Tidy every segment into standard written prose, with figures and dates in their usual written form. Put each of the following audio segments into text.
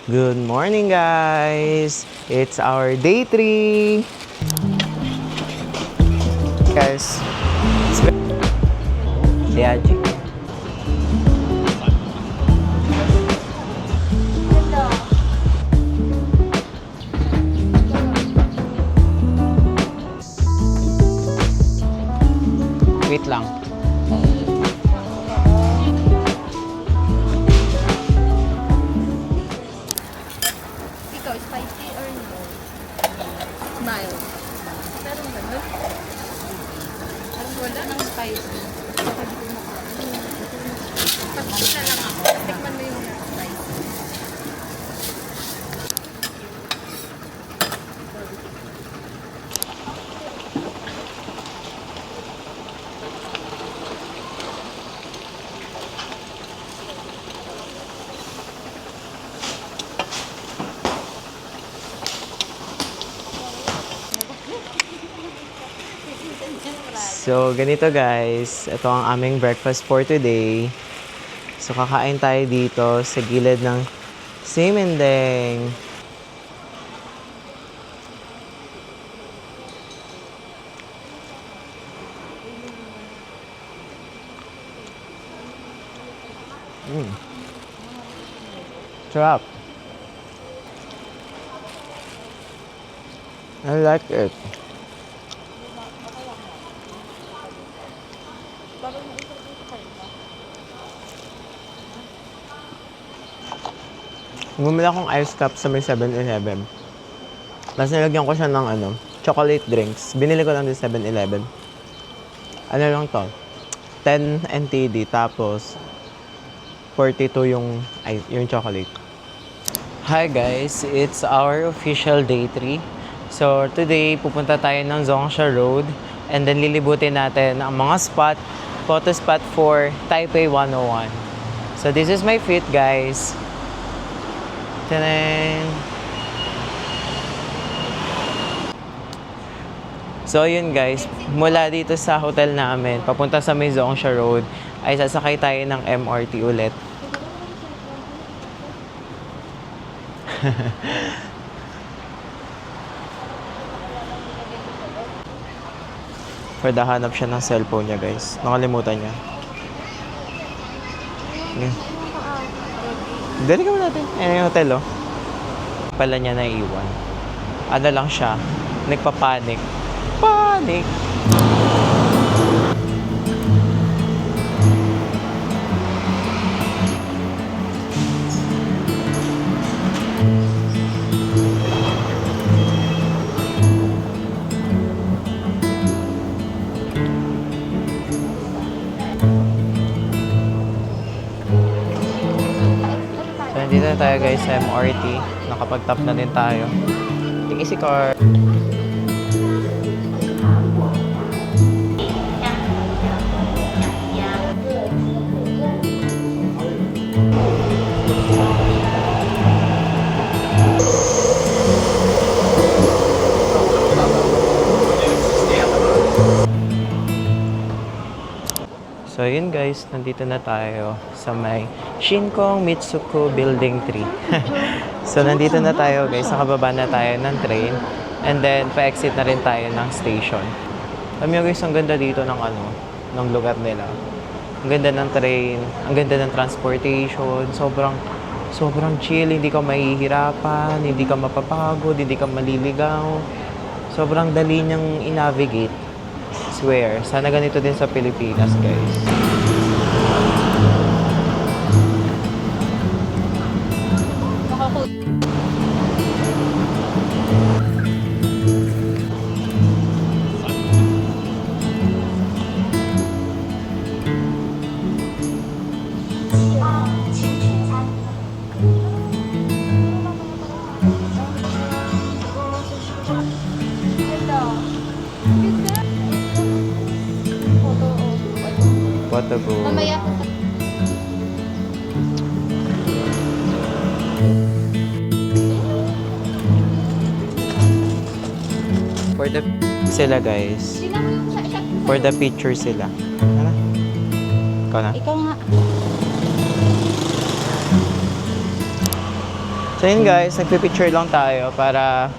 Good morning, guys! It's our day 3. Guys, Diaji. Wait lang. Ikaw, spicy or no? Mild. Meron ganun? Ang wala ng spicy. Baka di ko makain. Pag-isa lang ako. Tikman mo yung spicy. So, ganito guys. Ito ang aming breakfast for today. So, kakain tayo dito sa gilid ng Simendeng. Sarap. I like it. Bumili akong ice cup sa may 7-Eleven. Tapos nilagyan ko siya ng chocolate drinks. Binili ko lang din 7-Eleven. Ano lang to? 10 NTD tapos 42 yung chocolate. Hi guys, it's our official day 3. So today pupunta tayo ng Zhongsha Road and then lilibutin natin ang mga photo spot for Taipei 101. So this is my fit guys. Tanan! So yun guys, mula dito sa hotel namin, papunta sa may Zhongsha Road, ay sasakay tayo ng MRT ulit. Pwede hanap siya ng cellphone niya guys. Nakalimutan niya. Yeah. Dali ka natin. Ayan yung hotel oh. Pala niya naiwan. Ano lang siya. Nagpapanik. Panic! Dito na tayo guys sa MRT. Nakapag-tap na din tayo. Tingin si car. So yun guys, nandito na tayo sa may Shinkong Mitsuku Building 3. So nandito na tayo guys, nakababa na tayo ng train and then pa-exit na rin tayo ng station. Alam nyo guys, ang ganda dito ng lugar nila. Ang ganda ng train, ang ganda ng transportation, sobrang chill, hindi ka mahihirapan, hindi ka mapapagod, hindi ka maliligaw. Sobrang dali niyang i-navigate. Swear, sana ganito din sa Pilipinas, guys. Photo booth. Mamaya po. For the sila guys. For the picture sila. Ano? Ikaw na? Ikaw nga. So yun guys, nagpipicture lang tayo para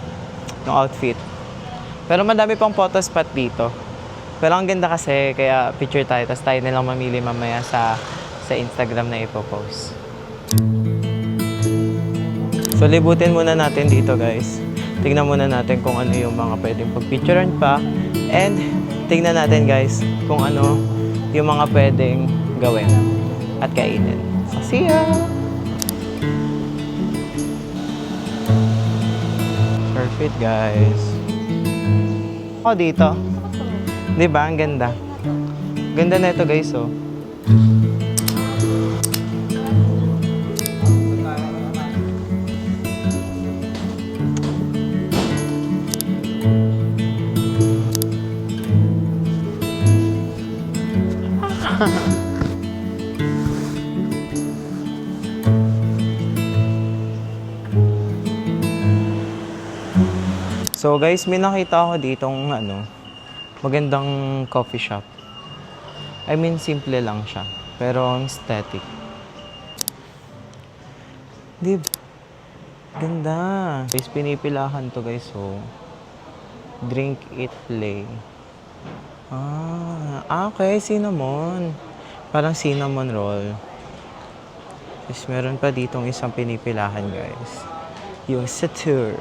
yung outfit. Pero madami pang photo spot dito. Pero ang ganda kasi, kaya picture tayo, tapos tayo nilang mamili mamaya sa Instagram na ipopost. So libutin muna natin dito guys. Tingnan muna natin kung ano yung mga pwedeng pagpicturean pa. And tingnan natin guys kung ano yung mga pwedeng gawin at kainin. So see ya! Perfect guys. Ako dito. Di ba? Ang ganda. Ganda na ito guys oh. So guys, may nakita ako ditong magandang coffee shop. I mean, simple lang siya. Pero ang aesthetic. Di ba? Ganda. Guys, pinipilahan to guys, so. Drink, eat, play. Okay, cinnamon. Parang cinnamon roll. Tapos meron pa ditong isang pinipilahan guys. Yung Satur.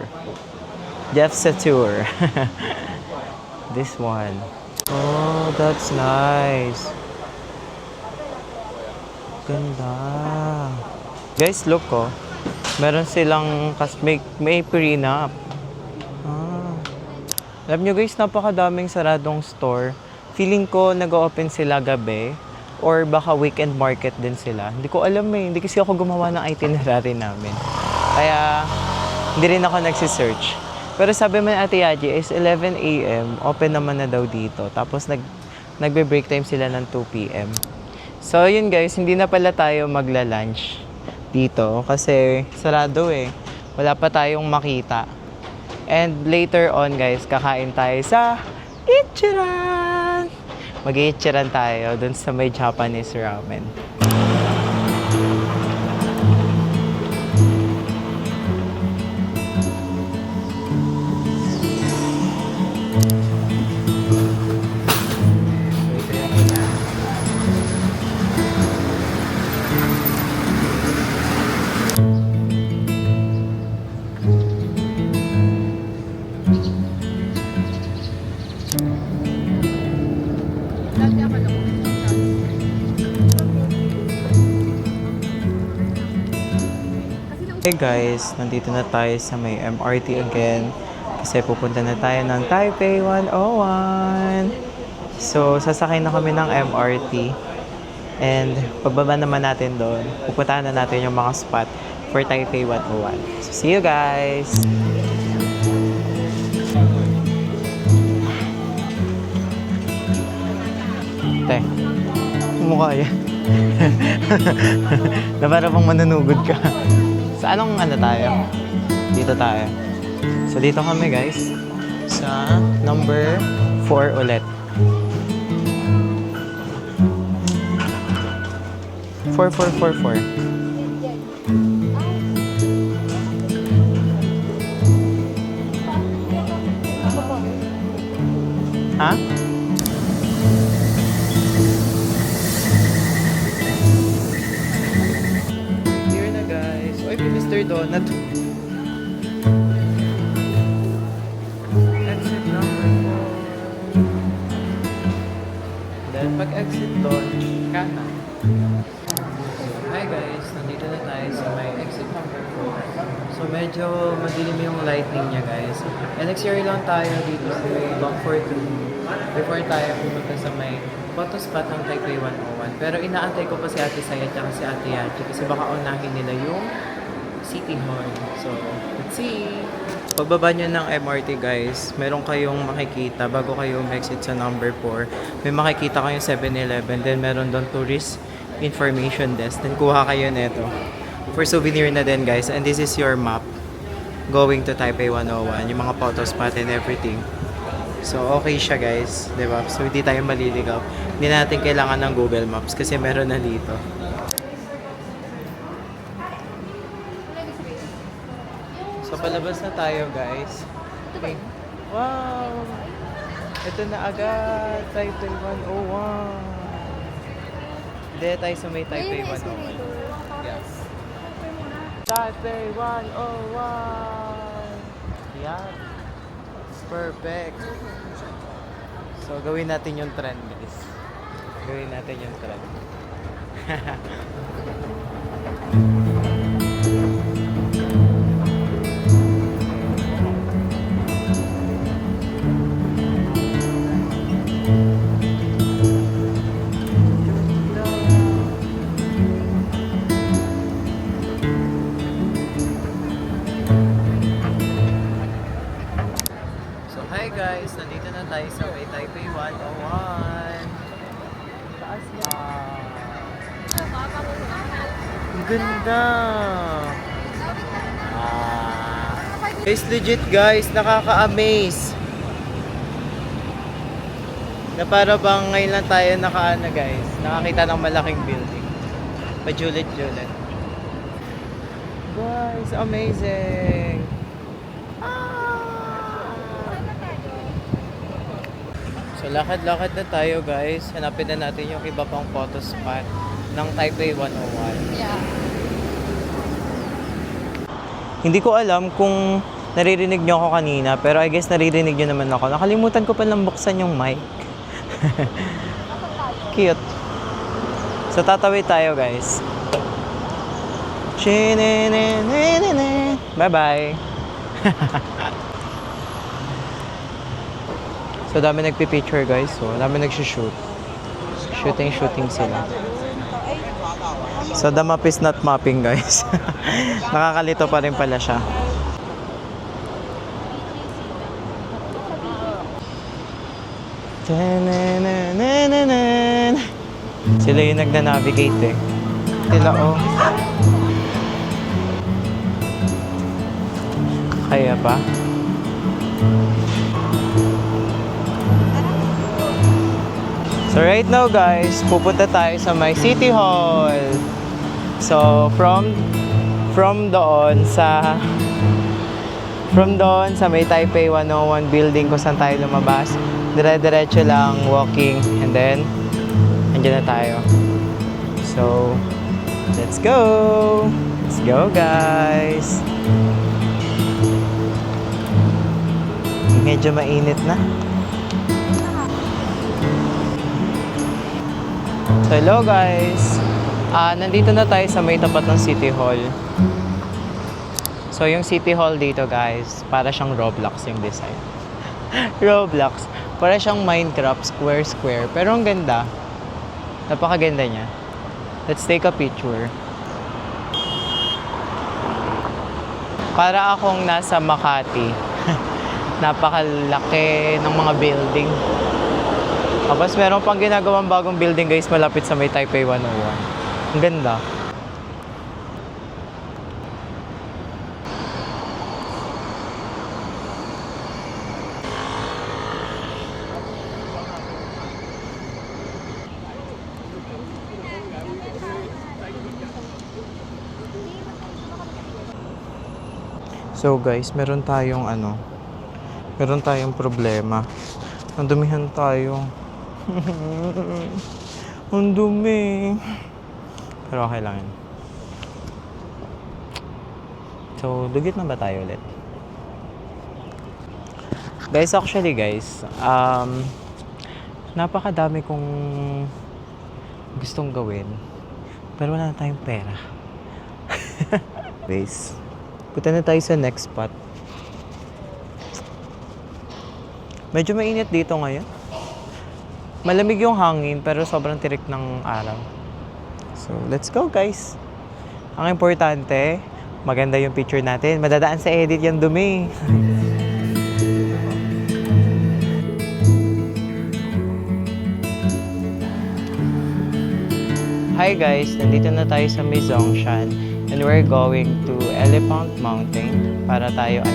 Jeff Satur. This one. Oh, that's nice. Ganda. Guys, look oh. Meron silang may prenup. Alam nyo guys, napakadaming saradong store. Feeling ko nag-open sila gabi or baka weekend market din sila. Hindi ko alam eh. Hindi kasi ako gumawa ng itinerary namin. Kaya hindi rin ako nagsisearch. Pero sabi man Ate Yaji is 11 a.m. Open naman na daw dito. Tapos nagbe-break time sila ng 2 p.m. So yun guys, hindi na pala tayo magla-lunch dito kasi sarado eh. Wala pa tayong makita. And later on guys, kakain tayo sa Ichiran! Mag-i-Ichiran tayo dun sa may Japanese ramen. Hey guys, nandito na tayo sa may MRT again kasi pupunta na tayo ng Taipei 101. So, sasakay na kami ng MRT and pagbaba naman natin doon, pupuntahan na natin yung mga spot for Taipei 101. So, see you guys! Te, mukha yan. Na para bang manunugod ka. Sa anong tayo? Dito tayo. So, dito kami guys. Sa number 4 ulit. 4444. Ha? Mr. Donut. Exit number 4. Then pag exit doon, kanan. Hi guys, nandito na tayo sa may exit number 4. So medyo madilim yung lighting niya guys. And next year lang tayo dito sa may Block 42 before tayo pumunta sa may photo spot ng Taipei 101. Pero inaantay ko pa si Ate Saya at si Ate Yachi kasi baka unahin nila yung City Hall. So, let's see. Pagbaba nyo ng MRT guys, meron kayong makikita bago kayo exit sa number 4. May makikita kayong 7-Eleven. Then meron doon tourist information desk. Then kuha kayo neto. For souvenir na din guys. And this is your map going to Taipei 101. Yung mga photo spot and everything. So, okay siya guys. Diba? So, hindi tayo maliligaw. Hindi natin kailangan ng Google Maps kasi meron na dito. So, palabas na tayo, guys. Ito ba yun? Wow! Ito na agad. Taipei 101. Hindi tayo sa may Taipei 101. Yes. Taipei 101! Yan. Perfect. So, gawin natin yung trend, guys. Gawin natin yung trend. So, hi guys! Nandito na tayo sa may Taipei 101. Taas na. Ang ganda! Guys, legit guys, nakaka-amaze. Na para bang ngayon lang tayo nakaano guys, nakakita ng malaking building. Pajulit-julit. Guys, amazing! So, lakad-lakad na tayo guys. Hanapin na natin yung iba pang photo spot ng Taipei 101. Yeah. Hindi ko alam kung naririnig nyo ako kanina, pero I guess naririnig nyo naman ako. Nakalimutan ko palang buksan yung mic. Cute. So, tatawid tayo guys. Bye-bye. So, dami nagpipicture guys. So, dami nagsishoot. Shooting sila. So, the map is not mapping guys. Nakakalito pa rin pala siya. Sila yung nagna-navigate eh. Sila oh. Kaya pa? So right now guys, pupunta tayo sa may City Hall. So from doon sa may Taipei 101 building kung saan tayo lumabas, dire-diretso lang walking and then andyan na tayo. So let's go! Let's go guys! Medyo mainit na. So, hello guys! Nandito na tayo sa may tapat ng City Hall. So, yung City Hall dito guys, para siyang Roblox yung design. Roblox. Para siyang Minecraft, square. Pero ang ganda. Napakaganda niya. Let's take a picture. Para akong nasa Makati. Napakalaki ng mga building. Tapos meron pang ginagawang bagong building guys malapit sa may Taipei 101. Ang ganda. So guys, meron tayong problema. Nandumihan tayo. Ang dumi. Pero okay lang yun. So, dugit na ba tayo ulit? Guys, actually guys, napakadami kong gustong gawin. Pero wala na tayong pera. Guys, punta na tayo sa next spot. Medyo mainit dito ngayon. Malamig yung hangin pero sobrang tirik ng araw. So, let's go guys. Ang importante, maganda yung picture natin. Madadaan sa edit yung dumi. Hi guys, nandito na tayo sa Mizhongshan and we're going to Elephant Mountain para tayo ay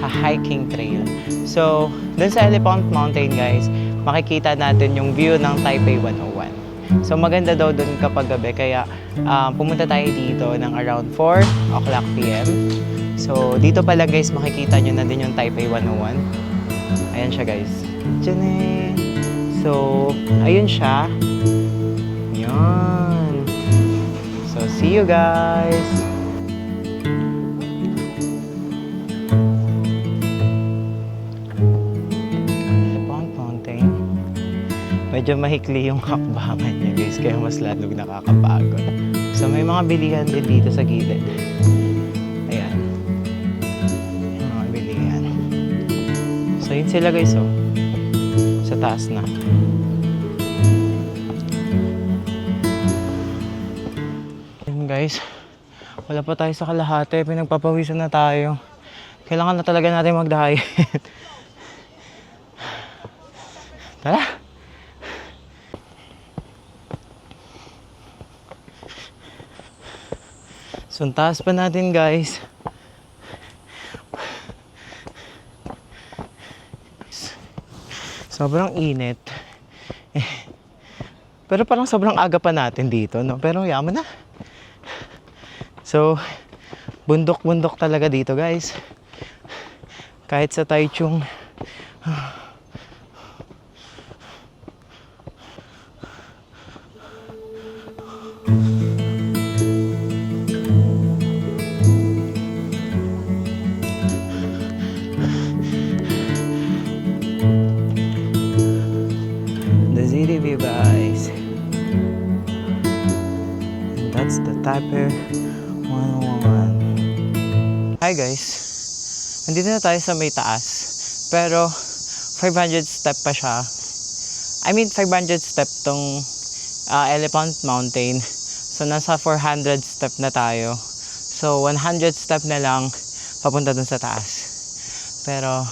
hiking trail. So, dun sa Elephant Mountain guys, makikita natin yung view ng Taipei 101. So, maganda daw dun kapag gabi. Kaya, pumunta tayo dito ng around 4 o'clock p.m. So, dito pala guys, makikita nyo na din yung Taipei 101. Ayan siya guys. Diyan eh. So, ayun siya. Yan. So, see you guys! Pond Fountain. Medyo mahikli yung hakbangan niya guys, kaya mas lalong nakakapagod. So, may mga bilihan din dito sa gilid. Ayan. May mga bilihan. So, yun sila guys, oh. Sa taas na. Yun guys, wala pa tayo sa kalahati, pinagpapawisan na tayo. Kailangan na talaga natin mag-diet. Tara! So, ang taas pa natin guys. Sobrang init. Pero parang sobrang aga pa natin dito, no? Pero yaman na. So, bundok-bundok talaga dito, guys. Kahit sa Taichung. The ZDV guys. And that's the Taipei 101. Hi guys. Nandito na tayo sa may taas. Pero 500 step pa siya. I mean 500 step tong Elephant Mountain. So nasa 400 step na tayo. So 100 step na lang papunta dun sa taas. Pero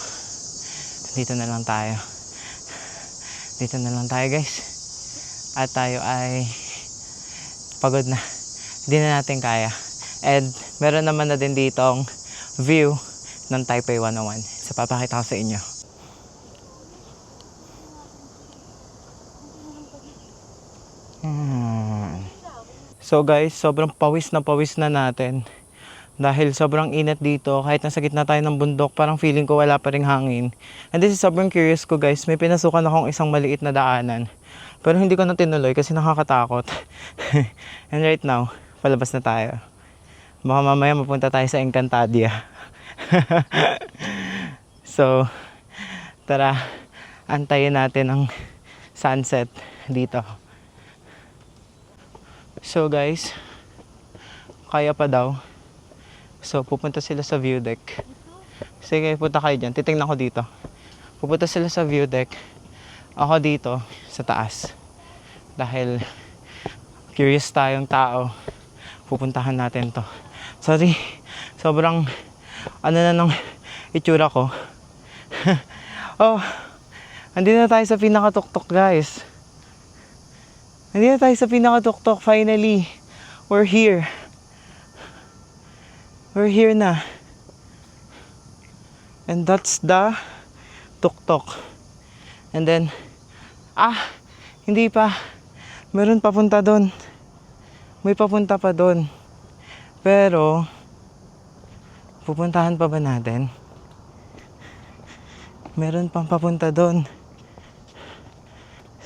dito na lang tayo. Dito na lang tayo guys. At tayo ay pagod na. Hindi na natin kaya. And meron naman na din ditong view ng Taipei 101. So papakita ko sa inyo. So guys, sobrang pawis na natin. Dahil sobrang init dito, kahit nasa gitna tayo ng bundok, parang feeling ko wala pa ring hangin. And this is sobrang curious ko guys, may pinasukan akong isang maliit na daanan. Pero hindi ko na tinuloy kasi nakakatakot. And right now, palabas na tayo. Baka mamaya mapunta tayo sa Encantadia. So, tara, antayin natin ang sunset dito. So guys, kaya pa daw. So, pupunta sila sa view deck. Sige, punta kayo dyan. Titingnan ko dito. Pupunta sila sa view deck. Ako dito, sa taas. Dahil, curious tayong tao. Pupuntahan natin to. Sorry, sobrang, ano na nung itsura ko. Oh, andito na tayo sa pinakatuktok, guys. Andito na tayo sa pinakatuktok, finally. We're here. We're here na. And that's the tuktok. And then, hindi pa. Meron papunta doon. May papunta pa doon. Pero, pupuntahan pa ba natin? Meron pang papunta doon.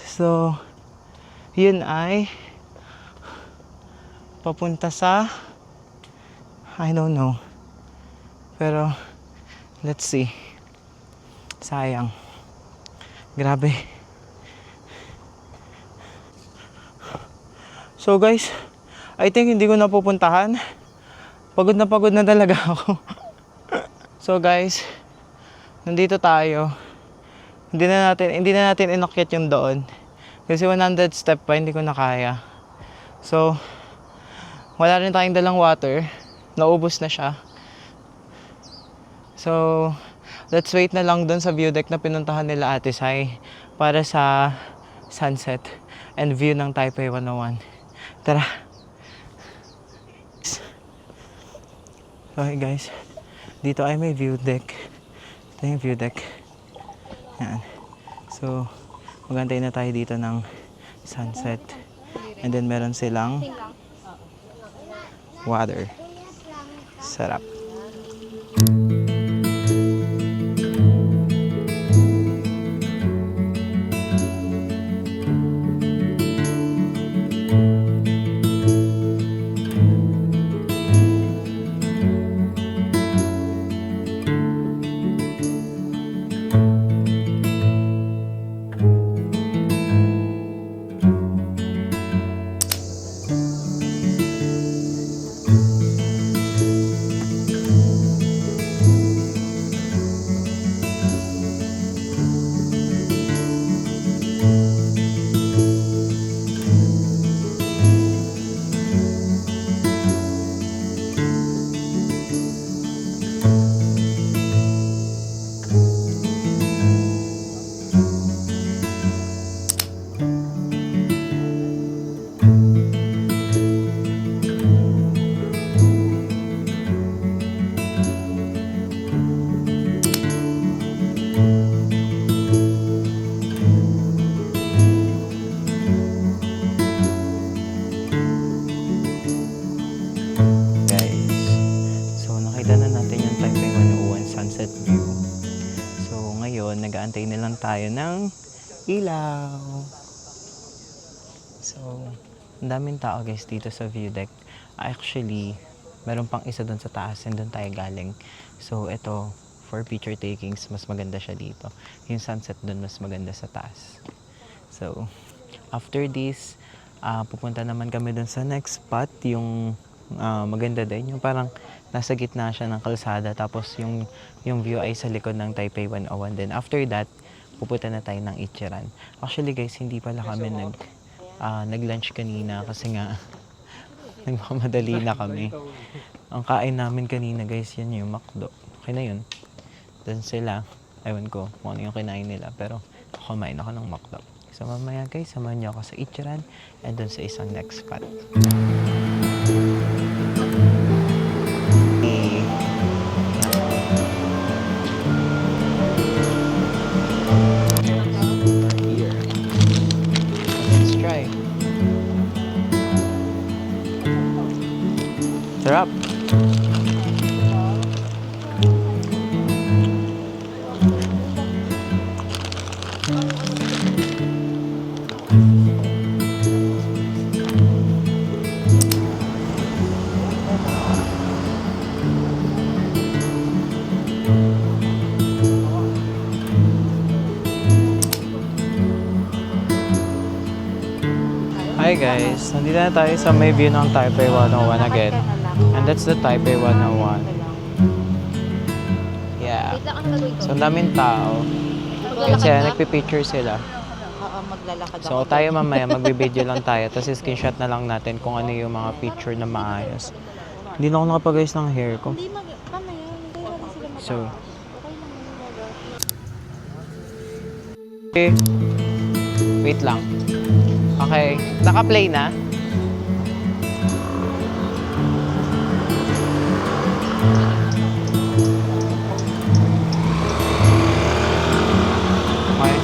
So, yun ay papunta sa I don't know. Pero, let's see. Sayang. Grabe. So guys, I think hindi ko na pupuntahan. Pagod na talaga ako. So guys, nandito tayo. Hindi na natin inakyat yung doon. Kasi 100 step pa, hindi ko na kaya. So, wala rin tayong dalang water. Naubos na siya. So, let's wait na lang dun sa view deck na pinuntahan nila Ate Sai para sa sunset and view ng Taipei 101. Tara! Okay guys, dito ay may view deck. Ito yung view deck. Yan. So, magantay na tayo dito ng sunset. And then meron silang water. Sarap. Guys, so nakita na natin yung Taipei 101 sunset view. So ngayon, nag-aantay na lang tayo ng ilaw. So, ang daming tao guys dito sa view deck. Actually, meron pang isa doon sa taas and doon tayo galing. So, ito, for picture takings, mas maganda siya dito. Yung sunset doon, mas maganda sa taas. So, after this, pupunta naman kami doon sa next spot, yung maganda din. Yung parang nasa gitna siya ng kalsada, tapos yung view ay sa likod ng Taipei 101. Then after that, pupunta na tayo ng Ichiran. Actually guys, hindi pala kami nag-lunch kanina kasi nga nagmamadali na kami. Ang kain namin kanina guys, yan yung McDo. Okay na yun. Doon sila, ewan ko kung ano yung kinain nila, pero kumain ako ng McDo. So mamaya guys, samahan niyo ako sa Ichiran and doon sa isang next spot. Here. Let's try. Sarap. Hi guys, nandito na tayo sa may view ng Taipei 101 again. And that's the Taipei 101. Yeah. Wait lang ang gagawin ko. So, ang daming tao. Kasi nagpipicture sila. Oo, maglalakad So, tayo mamaya, magbibideo lang tayo. Tapos, screenshot na lang natin kung ano yung mga picture na maayos. Hindi na ako nakapag-ayos ng hair ko. Hindi mamaya, hindi wala sila mag- So, Okay lang yung okay. Wait lang. Okay. Naka-play na? Okay.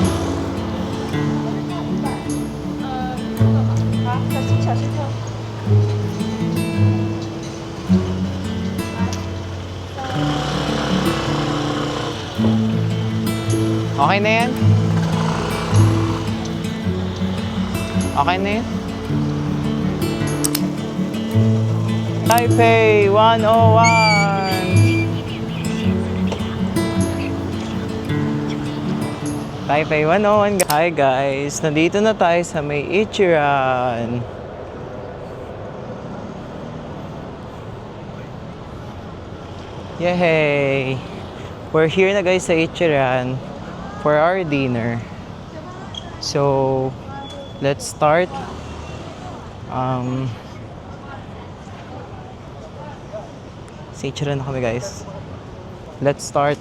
Okay na yan? Okay na yan? Taipei 101! Taipei 101. Hi guys! Nandito na tayo sa may Ichiran. Yay! We're here na guys sa Ichiran for our dinner. So, let's start. Sa Ichiran na kami guys. Let's start,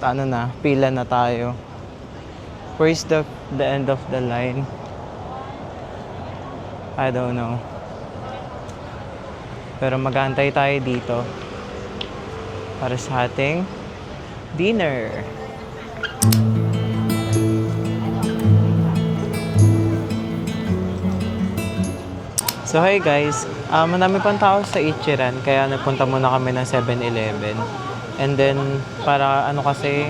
pila na tayo. Where is the end of the line? I don't know. Pero mag-aantay tayo dito para sa ating dinner. So hi guys, marami pang tao sa Ichiran kaya nagpunta muna kami ng 7-Eleven. And then, para ano kasi,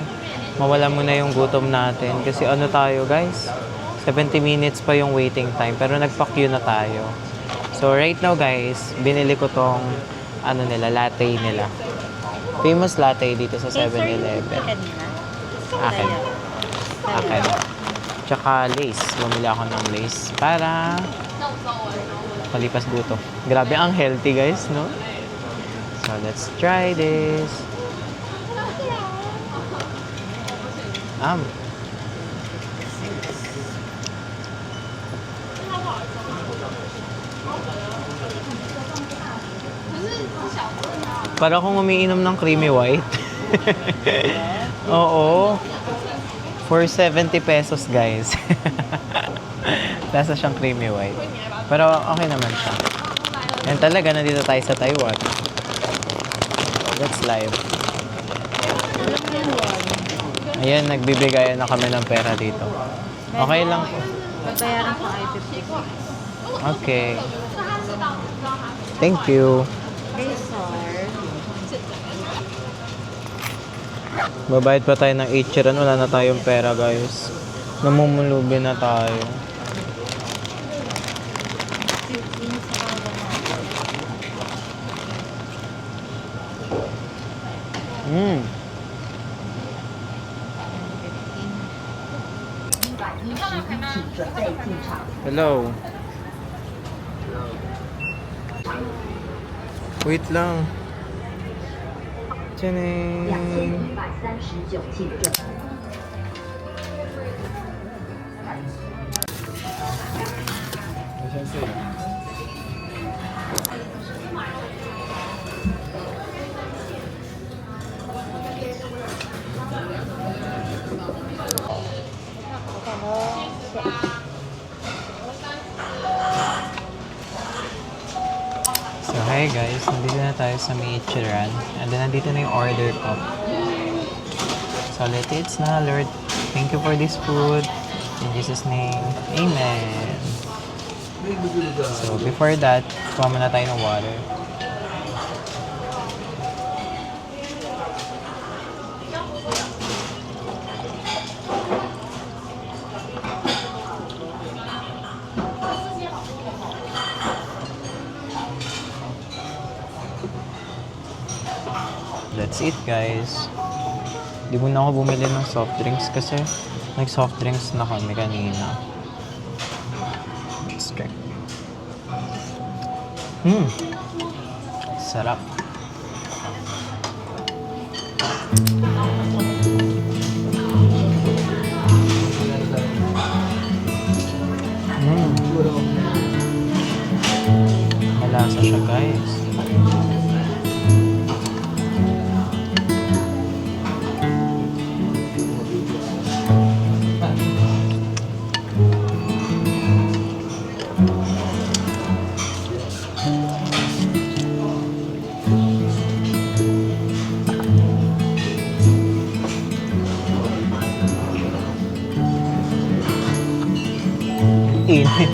mawala muna yung gutom natin. Kasi ano tayo guys, 70 minutes pa yung waiting time. Pero nagpa-queue na tayo. So right now guys, binili ko tong ano nila, latte nila. Famous latte dito sa 7-Eleven. Akin. Akin. Tsaka lace. Bumili ako ng lace para palipas gutom. Grabe, ang healthy guys, no? So let's try this. Para akong umiinom ng creamy white. Oo. For 70 pesos, guys. Lasa siyang creamy white. Pero okay naman siya. And talaga, nandito tayo sa Taiwan. That's live. Ayan, nagbibigayan na kami ng pera dito. Okay lang po. Babayaran ko ay 50. Okay. Thank you. Babayad pa tayo ng Ichiran. Wala na tayong pera, guys. Namumulubi na tayo. Hello. Wait lang. Tiyaning. So, hi guys. Nandito na tayo sa Miichiran. And then, nandito na yung order ko. So, let's eat na, Lord. Thank you for this food. In Jesus' name, Amen. So, before that, kuha muna tayo ng water. That's it, guys. Di muna ako bumili ng soft drinks kasi nag-soft drinks na kami kanina. Let's try. Sarap. Malasa siya, guys. Init.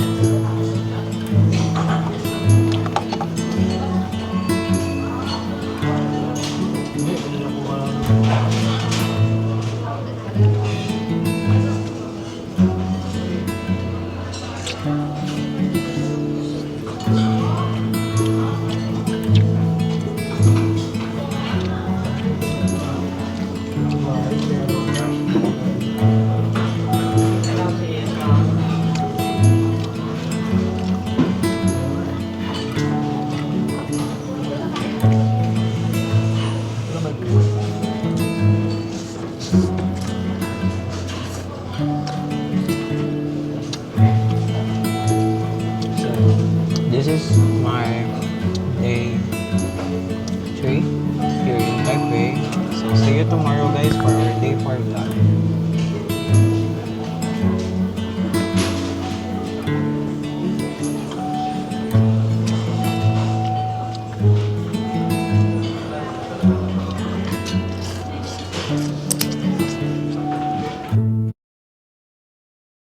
This is my day 3 here in Taipei. So see you tomorrow guys for our day 4 vlog.